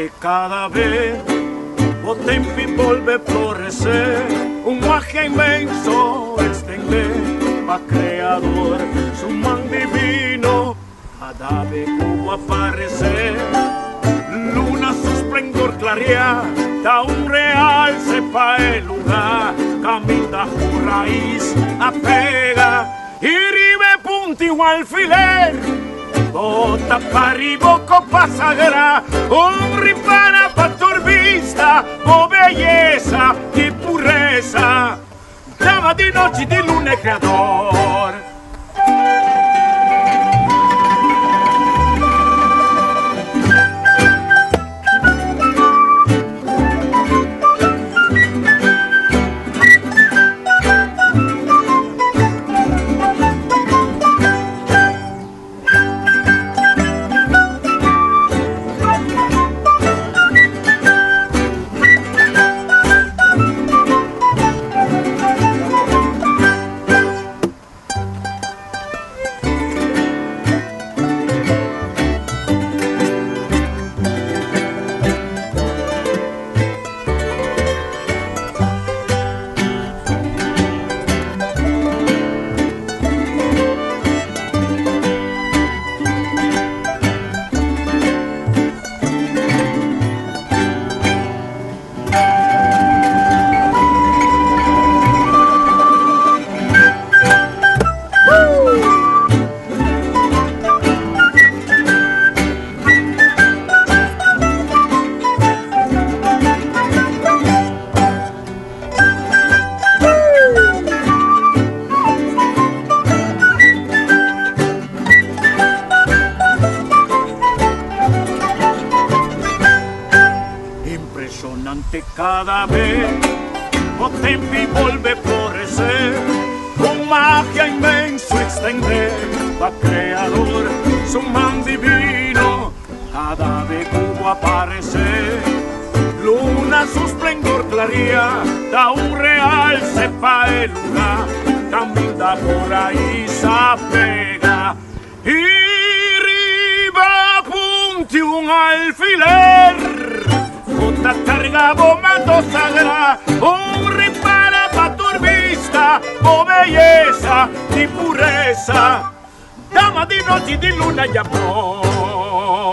impresionante cada vez o tempo volve florecer, un magia inmenso extender a creador su man divino, cada vez como aparecer, luna su esplendor clarear, da un real sepa el lugar, camina por raíz, apega y ribe punti un alfiler, bota para arriba copa sagrada, un ripana pa' turbista, o belleza y pureza, dama di noche di luna e creador. Cada vez o tempo volve florecer, con magia inmenso extender, va creador su man divino, cada vez como aparecer, luna su esplendor claría, da un real sepa el lugar, camina por ahí se pega y riba punti un alfiler. Bota carga bomando sagrada, un ripara pa' turbista, o belleza y pureza, dama di noche di luna y amor.